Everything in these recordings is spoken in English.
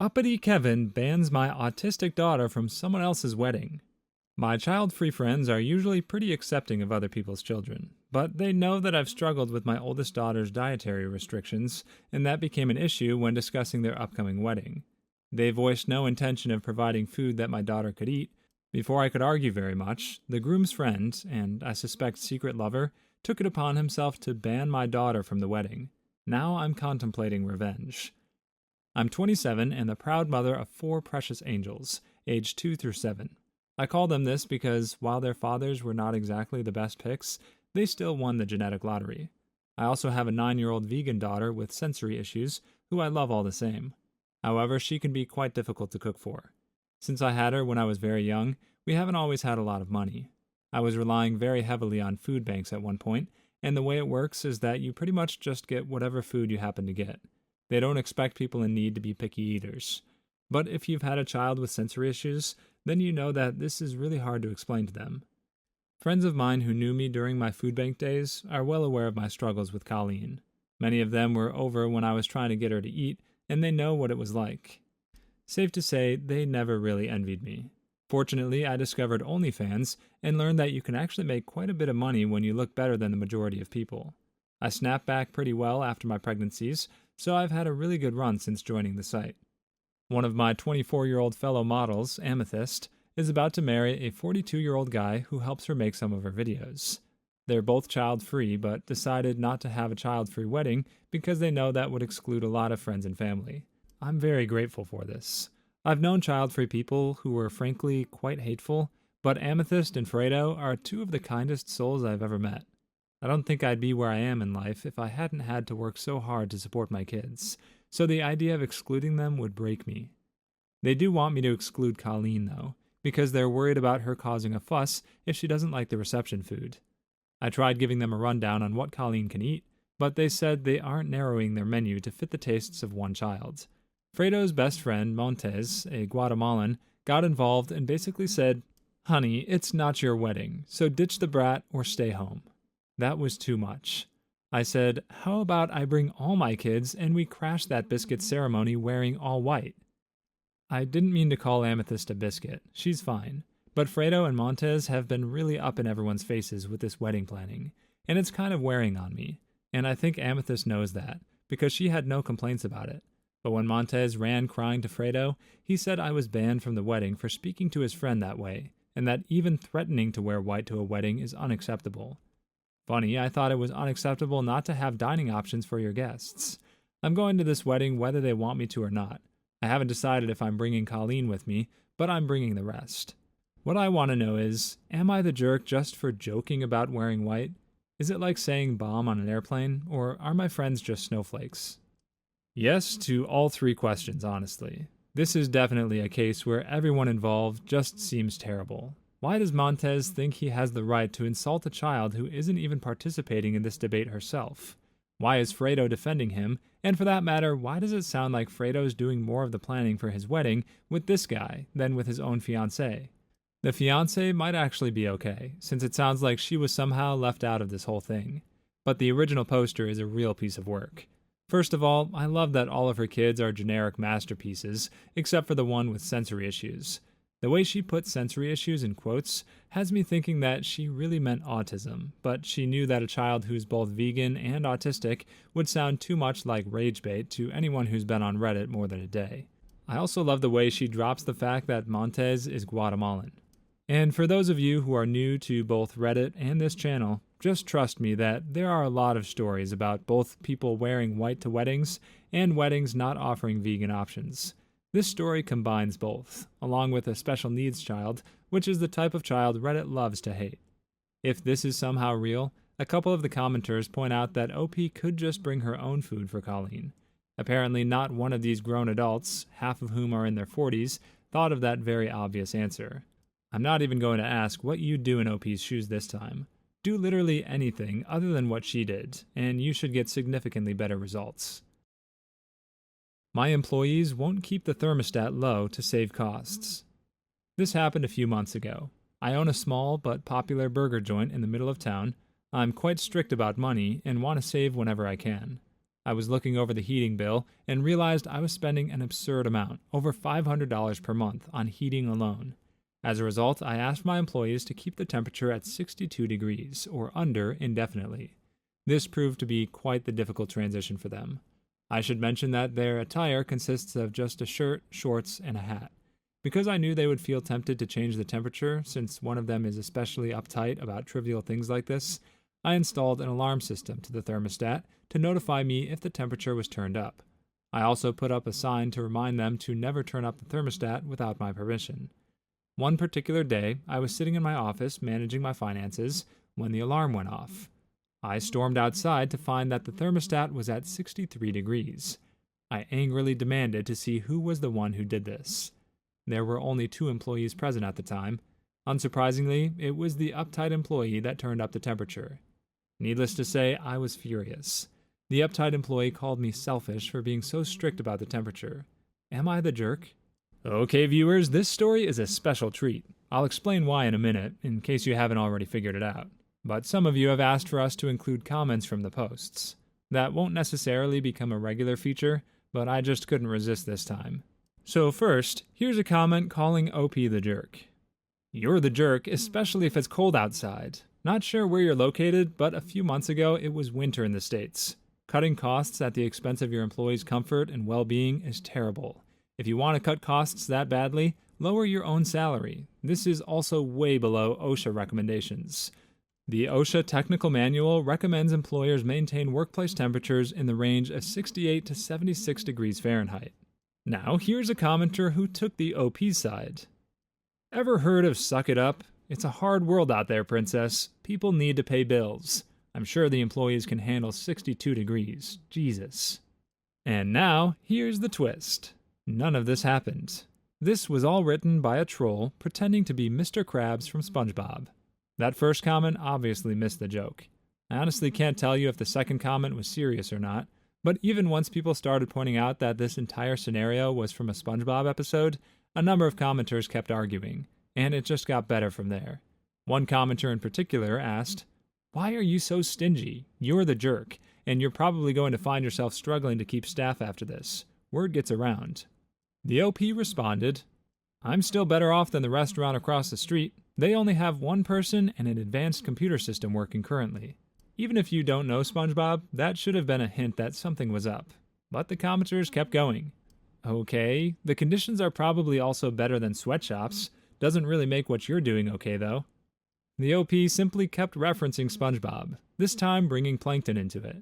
Uppity Kevin bans my autistic daughter from someone else's wedding. My child-free friends are usually pretty accepting of other people's children, but they know that I've struggled with my oldest daughter's dietary restrictions, and that became an issue when discussing their upcoming wedding. They voiced no intention of providing food that my daughter could eat. Before I could argue very much, the groom's friend, and I suspect secret lover, took it upon himself to ban my daughter from the wedding. Now I'm contemplating revenge. I'm 27 and the proud mother of 4 precious angels, aged 2 through 7. I call them this because, while their fathers were not exactly the best picks, they still won the genetic lottery. I also have a 9-year-old vegan daughter with sensory issues, who I love all the same. However, she can be quite difficult to cook for. Since I had her when I was very young, we haven't always had a lot of money. I was relying very heavily on food banks at one point, and the way it works is that you pretty much just get whatever food you happen to get. They don't expect people in need to be picky eaters. But if you've had a child with sensory issues, then you know that this is really hard to explain to them. Friends of mine who knew me during my food bank days are well aware of my struggles with Colleen. Many of them were over when I was trying to get her to eat, and they know what it was like. Safe to say, they never really envied me. Fortunately, I discovered OnlyFans and learned that you can actually make quite a bit of money when you look better than the majority of people. I snapped back pretty well after my pregnancies, so I've had a really good run since joining the site. One of my 24-year-old fellow models, Amethyst, is about to marry a 42-year-old guy who helps her make some of her videos. They're both child-free, but decided not to have a child-free wedding because they know that would exclude a lot of friends and family. I'm very grateful for this. I've known child-free people who were frankly quite hateful, but Amethyst and Fredo are 2 of the kindest souls I've ever met. I don't think I'd be where I am in life if I hadn't had to work so hard to support my kids, so the idea of excluding them would break me. They do want me to exclude Colleen, though, because they're worried about her causing a fuss if she doesn't like the reception food. I tried giving them a rundown on what Colleen can eat, but they said they aren't narrowing their menu to fit the tastes of one child. Fredo's best friend, Montez, a Guatemalan, got involved and basically said, "Honey, it's not your wedding, so ditch the brat or stay home." That was too much. I said, "How about I bring all my kids and we crash that biscuit ceremony wearing all white?" I didn't mean to call Amethyst a biscuit. She's fine. But Fredo and Montez have been really up in everyone's faces with this wedding planning, and it's kind of wearing on me. And I think Amethyst knows that, because she had no complaints about it. But when Montez ran crying to Fredo, he said I was banned from the wedding for speaking to his friend that way, and that even threatening to wear white to a wedding is unacceptable. Funny, I thought it was unacceptable not to have dining options for your guests. I'm going to this wedding whether they want me to or not. I haven't decided if I'm bringing Colleen with me, but I'm bringing the rest. What I want to know is, am I the jerk just for joking about wearing white? Is it like saying bomb on an airplane, or are my friends just snowflakes? Yes to all 3 questions, honestly. This is definitely a case where everyone involved just seems terrible. Why does Montez think he has the right to insult a child who isn't even participating in this debate herself? Why is Fredo defending him? And for that matter, why does it sound like Fredo's doing more of the planning for his wedding with this guy than with his own fiancée? The fiancée might actually be okay, since it sounds like she was somehow left out of this whole thing. But the original poster is a real piece of work. First of all, I love that all of her kids are generic masterpieces, except for the one with sensory issues. The way she put sensory issues in quotes has me thinking that she really meant autism, but she knew that a child who's both vegan and autistic would sound too much like rage bait to anyone who's been on Reddit more than a day. I also love the way she drops the fact that Montez is Guatemalan. And for those of you who are new to both Reddit and this channel, just trust me that there are a lot of stories about both people wearing white to weddings and weddings not offering vegan options. This story combines both, along with a special needs child, which is the type of child Reddit loves to hate. If this is somehow real, a couple of the commenters point out that OP could just bring her own food for Colleen. Apparently not one of these grown adults, half of whom are in their 40s, thought of that very obvious answer. I'm not even going to ask what you'd do in OP's shoes this time. Do literally anything other than what she did, and you should get significantly better results. My employees won't keep the thermostat low to save costs. This happened a few months ago. I own a small but popular burger joint in the middle of town. I'm quite strict about money and want to save whenever I can. I was looking over the heating bill and realized I was spending an absurd amount, over $500 per month, on heating alone. As a result, I asked my employees to keep the temperature at 62 degrees, or under, indefinitely. This proved to be quite the difficult transition for them. I should mention that their attire consists of just a shirt, shorts, and a hat. Because I knew they would feel tempted to change the temperature, since one of them is especially uptight about trivial things like this, I installed an alarm system to the thermostat to notify me if the temperature was turned up. I also put up a sign to remind them to never turn up the thermostat without my permission. One particular day, I was sitting in my office managing my finances when the alarm went off. I stormed outside to find that the thermostat was at 63 degrees. I angrily demanded to see who was the one who did this. There were only 2 employees present at the time. Unsurprisingly, it was the uptight employee that turned up the temperature. Needless to say, I was furious. The uptight employee called me selfish for being so strict about the temperature. Am I the jerk? Okay, viewers, this story is a special treat. I'll explain why in a minute, in case you haven't already figured it out. But some of you have asked for us to include comments from the posts. That won't necessarily become a regular feature, but I just couldn't resist this time. So first, here's a comment calling OP the jerk. You're the jerk, especially if it's cold outside. Not sure where you're located, but a few months ago it was winter in the States. Cutting costs at the expense of your employees' comfort and well-being is terrible. If you want to cut costs that badly, lower your own salary. This is also way below OSHA recommendations. The OSHA Technical Manual recommends employers maintain workplace temperatures in the range of 68 to 76 degrees Fahrenheit. Now, here's a commenter who took the OP side. Ever heard of suck it up? It's a hard world out there, princess. People need to pay bills. I'm sure the employees can handle 62 degrees. Jesus. And now, here's the twist. None of this happened. This was all written by a troll pretending to be Mr. Krabs from SpongeBob. That first comment obviously missed the joke. I honestly can't tell you if the second comment was serious or not, but even once people started pointing out that this entire scenario was from a SpongeBob episode, a number of commenters kept arguing, and it just got better from there. One commenter in particular asked, "Why are you so stingy? You're the jerk, and you're probably going to find yourself struggling to keep staff after this. Word gets around." The OP responded, "I'm still better off than the restaurant across the street. They only have one person and an advanced computer system working currently." Even if you don't know SpongeBob, that should have been a hint that something was up. But the commenters kept going. Okay, the conditions are probably also better than sweatshops. Doesn't really make what you're doing okay, though. The OP simply kept referencing SpongeBob, this time bringing Plankton into it.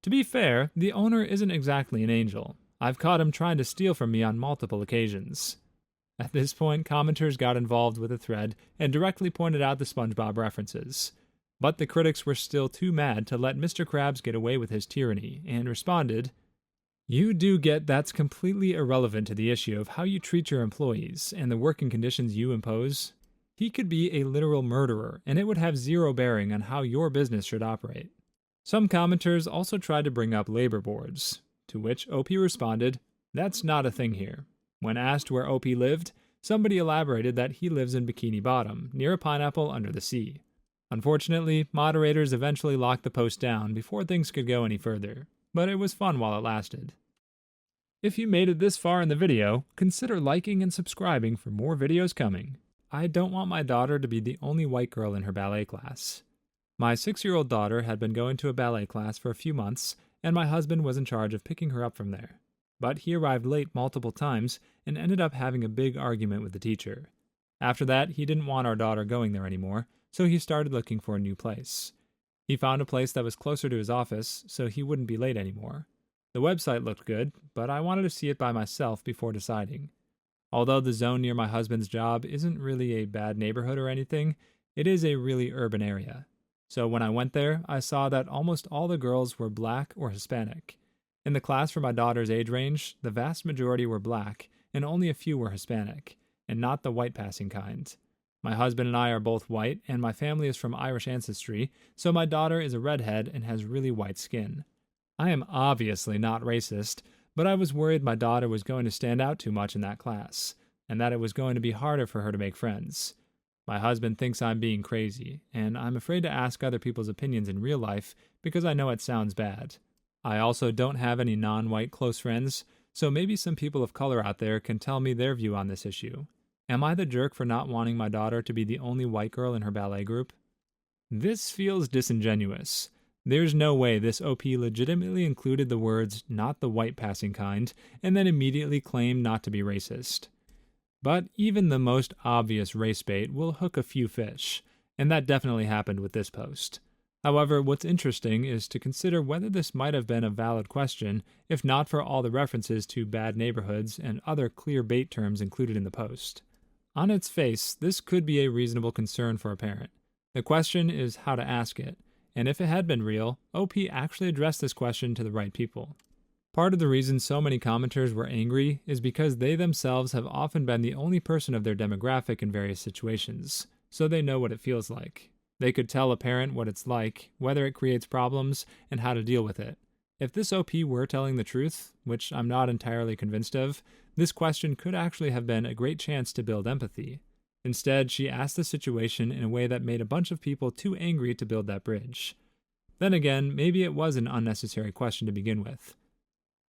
To be fair, the owner isn't exactly an angel. I've caught him trying to steal from me on multiple occasions. At this point, commenters got involved with the thread and directly pointed out the SpongeBob references. But the critics were still too mad to let Mr. Krabs get away with his tyranny, and responded, "You do get that's completely irrelevant to the issue of how you treat your employees and the working conditions you impose. He could be a literal murderer, and it would have zero bearing on how your business should operate." Some commenters also tried to bring up labor boards, to which OP responded, "That's not a thing here." When asked where OP lived, somebody elaborated that he lives in Bikini Bottom, near a pineapple under the sea. Unfortunately, moderators eventually locked the post down before things could go any further, but it was fun while it lasted. If you made it this far in the video, consider liking and subscribing for more videos coming. I don't want my daughter to be the only white girl in her ballet class. My 6-year-old daughter had been going to a ballet class for a few months, and my husband was in charge of picking her up from there. But he arrived late multiple times and ended up having a big argument with the teacher. After that, he didn't want our daughter going there anymore, so he started looking for a new place. He found a place that was closer to his office, so he wouldn't be late anymore. The website looked good, but I wanted to see it by myself before deciding. Although the zone near my husband's job isn't really a bad neighborhood or anything, it is a really urban area. So when I went there, I saw that almost all the girls were black or Hispanic. In the class for my daughter's age range, the vast majority were black, and only a few were Hispanic, and not the white passing kind. My husband and I are both white, and my family is from Irish ancestry, so my daughter is a redhead and has really white skin. I am obviously not racist, but I was worried my daughter was going to stand out too much in that class, and that it was going to be harder for her to make friends. My husband thinks I'm being crazy, and I'm afraid to ask other people's opinions in real life because I know it sounds bad. I also don't have any non-white close friends, so maybe some people of color out there can tell me their view on this issue. Am I the jerk for not wanting my daughter to be the only white girl in her ballet group? This feels disingenuous. There's no way this OP legitimately included the words, "not the white passing kind," and then immediately claimed not to be racist. But even the most obvious race bait will hook a few fish, and that definitely happened with this post. However, what's interesting is to consider whether this might have been a valid question if not for all the references to bad neighborhoods and other clear bait terms included in the post. On its face, this could be a reasonable concern for a parent. The question is how to ask it, and if it had been real, OP actually addressed this question to the right people. Part of the reason so many commenters were angry is because they themselves have often been the only person of their demographic in various situations, so they know what it feels like. They could tell a parent what it's like, whether it creates problems, and how to deal with it. If this OP were telling the truth, which I'm not entirely convinced of, this question could actually have been a great chance to build empathy. Instead, she asked the situation in a way that made a bunch of people too angry to build that bridge. Then again, maybe it was an unnecessary question to begin with.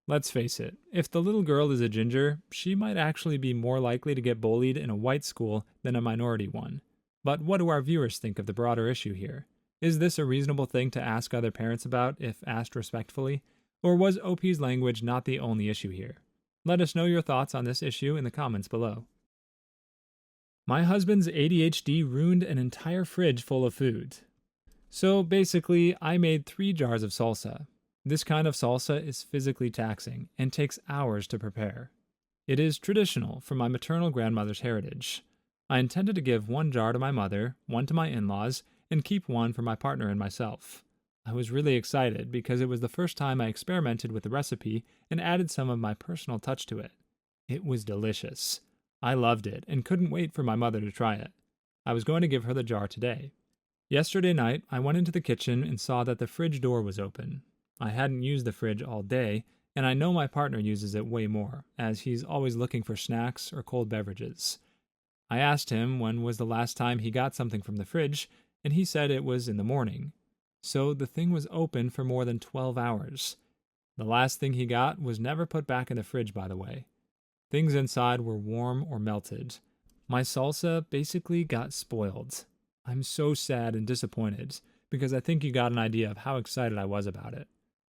Let's face it, if the little girl is a ginger, she might actually be more likely to get bullied in a white school than a minority one. But what do our viewers think of the broader issue here? Is this a reasonable thing to ask other parents about if asked respectfully? Or was OP's language not the only issue here? Let us know your thoughts on this issue in the comments below. My husband's ADHD ruined an entire fridge full of food. So basically, I made 3 jars of salsa. This kind of salsa is physically taxing and takes hours to prepare. It is traditional from my maternal grandmother's heritage. I intended to give 1 jar to my mother, 1 to my in-laws, and keep 1 for my partner and myself. I was really excited because it was the first time I experimented with the recipe and added some of my personal touch to it. It was delicious. I loved it and couldn't wait for my mother to try it. I was going to give her the jar today. Yesterday night, I went into the kitchen and saw that the fridge door was open. I hadn't used the fridge all day, and I know my partner uses it way more, as he's always looking for snacks or cold beverages. I asked him when was the last time he got something from the fridge, and he said it was in the morning. So the thing was open for more than 12 hours. The last thing he got was never put back in the fridge, by the way. Things inside were warm or melted. My salsa basically got spoiled. I'm so sad and disappointed, because I think you got an idea of how excited I was about it.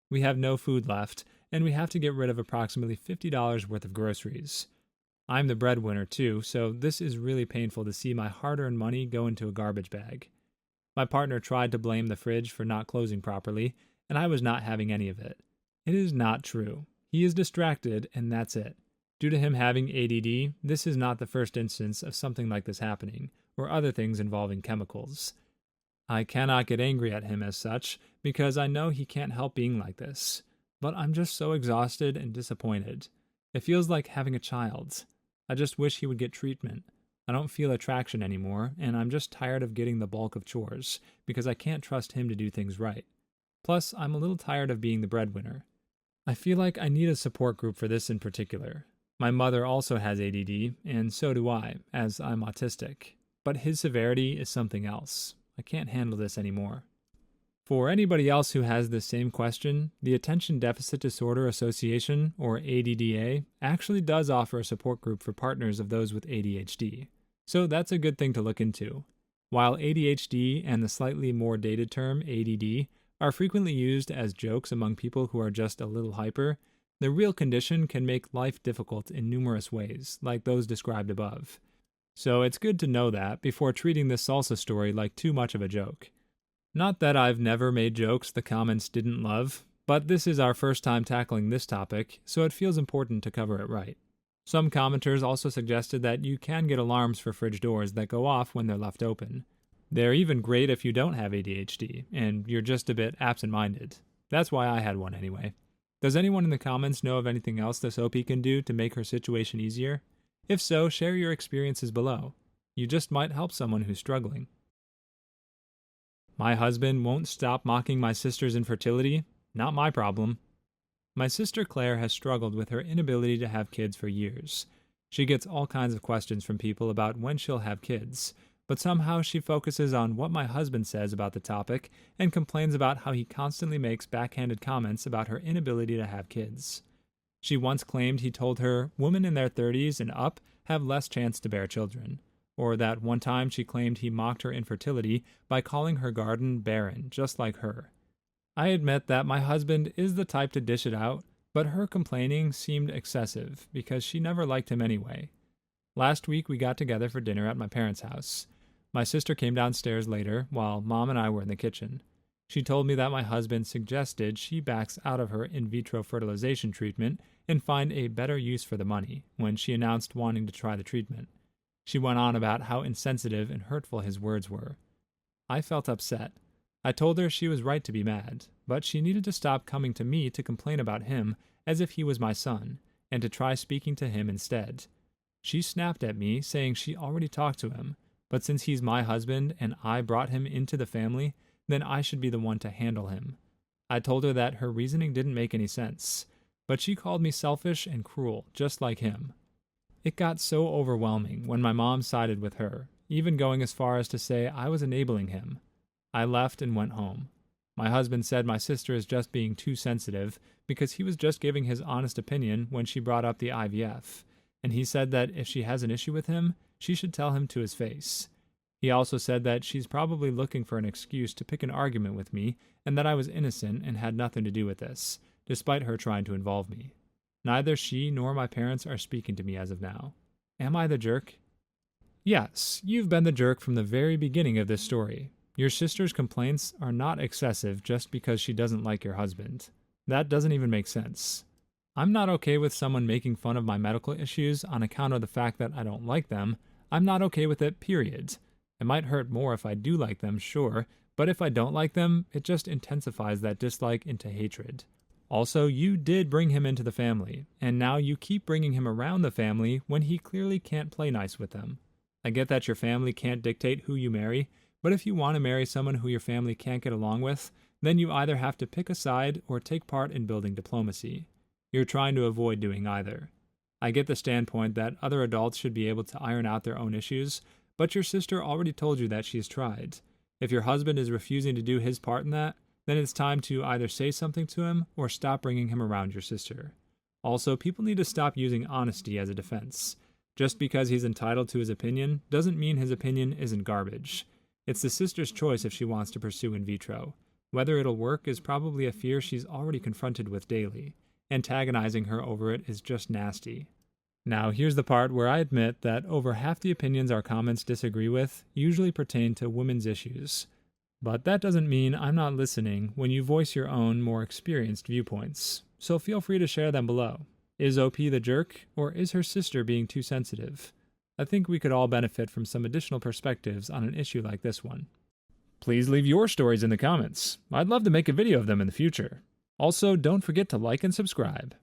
We have no food left, and we have to get rid of approximately $50 worth of groceries. I'm the breadwinner too, so this is really painful to see my hard-earned money go into a garbage bag. My partner tried to blame the fridge for not closing properly, and I was not having any of it. It is not true. He is distracted, and that's it. Due to him having ADD, this is not the first instance of something like this happening, or other things involving chemicals. I cannot get angry at him as such, because I know he can't help being like this. But I'm just so exhausted and disappointed. It feels like having a child. I just wish he would get treatment. I don't feel attraction anymore, and I'm just tired of getting the bulk of chores, because I can't trust him to do things right. Plus, I'm a little tired of being the breadwinner. I feel like I need a support group for this in particular. My mother also has ADD, and so do I, as I'm autistic. But his severity is something else. I can't handle this anymore. For anybody else who has this same question, the Attention Deficit Disorder Association, or ADDA, actually does offer a support group for partners of those with ADHD. So that's a good thing to look into. While ADHD and the slightly more dated term ADD are frequently used as jokes among people who are just a little hyper, the real condition can make life difficult in numerous ways, like those described above. So it's good to know that before treating this salsa story like too much of a joke. Not that I've never made jokes the comments didn't love, but this is our first time tackling this topic, so it feels important to cover it right. Some commenters also suggested that you can get alarms for fridge doors that go off when they're left open. They're even great if you don't have ADHD, and you're just a bit absent-minded. That's why I had one anyway. Does anyone in the comments know of anything else this OP can do to make her situation easier? If so, share your experiences below. You just might help someone who's struggling. My husband won't stop mocking my sister's infertility. Not my problem. My sister Claire has struggled with her inability to have kids for years. She gets all kinds of questions from people about when she'll have kids, but somehow she focuses on what my husband says about the topic and complains about how he constantly makes backhanded comments about her inability to have kids. She once claimed he told her women in their 30s and up have less chance to bear children, or that one time she claimed he mocked her infertility by calling her garden barren, just like her. I admit that my husband is the type to dish it out, but her complaining seemed excessive because she never liked him anyway. Last week we got together for dinner at my parents' house. My sister came downstairs later while Mom and I were in the kitchen. She told me that my husband suggested she backs out of her in vitro fertilization treatment and find a better use for the money when she announced wanting to try the treatment. She went on about how insensitive and hurtful his words were. I felt upset. I told her she was right to be mad, but she needed to stop coming to me to complain about him as if he was my son, and to try speaking to him instead. She snapped at me, saying she already talked to him, but since he's my husband and I brought him into the family, then I should be the one to handle him. I told her that her reasoning didn't make any sense, but she called me selfish and cruel, just like him. It got so overwhelming when my mom sided with her, even going as far as to say I was enabling him. I left and went home. My husband said my sister is just being too sensitive because he was just giving his honest opinion when she brought up the IVF, and he said that if she has an issue with him, she should tell him to his face. He also said that she's probably looking for an excuse to pick an argument with me and that I was innocent and had nothing to do with this, despite her trying to involve me. Neither she nor my parents are speaking to me as of now. Am I the jerk? Yes, you've been the jerk from the very beginning of this story. Your sister's complaints are not excessive just because she doesn't like your husband. That doesn't even make sense. I'm not okay with someone making fun of my medical issues on account of the fact that I don't like them. I'm not okay with it, period. It might hurt more if I do like them, sure, but if I don't like them, it just intensifies that dislike into hatred. Also, you did bring him into the family, and now you keep bringing him around the family when he clearly can't play nice with them. I get that your family can't dictate who you marry, but if you want to marry someone who your family can't get along with, then you either have to pick a side or take part in building diplomacy. You're trying to avoid doing either. I get the standpoint that other adults should be able to iron out their own issues, but your sister already told you that she's tried. If your husband is refusing to do his part in that, then it's time to either say something to him or stop bringing him around your sister. Also, people need to stop using honesty as a defense. Just because he's entitled to his opinion doesn't mean his opinion isn't garbage. It's the sister's choice if she wants to pursue in vitro. Whether it'll work is probably a fear she's already confronted with daily. Antagonizing her over it is just nasty. Now, here's the part where I admit that over half the opinions our comments disagree with usually pertain to women's issues. But that doesn't mean I'm not listening when you voice your own, more experienced viewpoints. So feel free to share them below. Is OP the jerk, or is her sister being too sensitive? I think we could all benefit from some additional perspectives on an issue like this one. Please leave your stories in the comments. I'd love to make a video of them in the future. Also, don't forget to like and subscribe.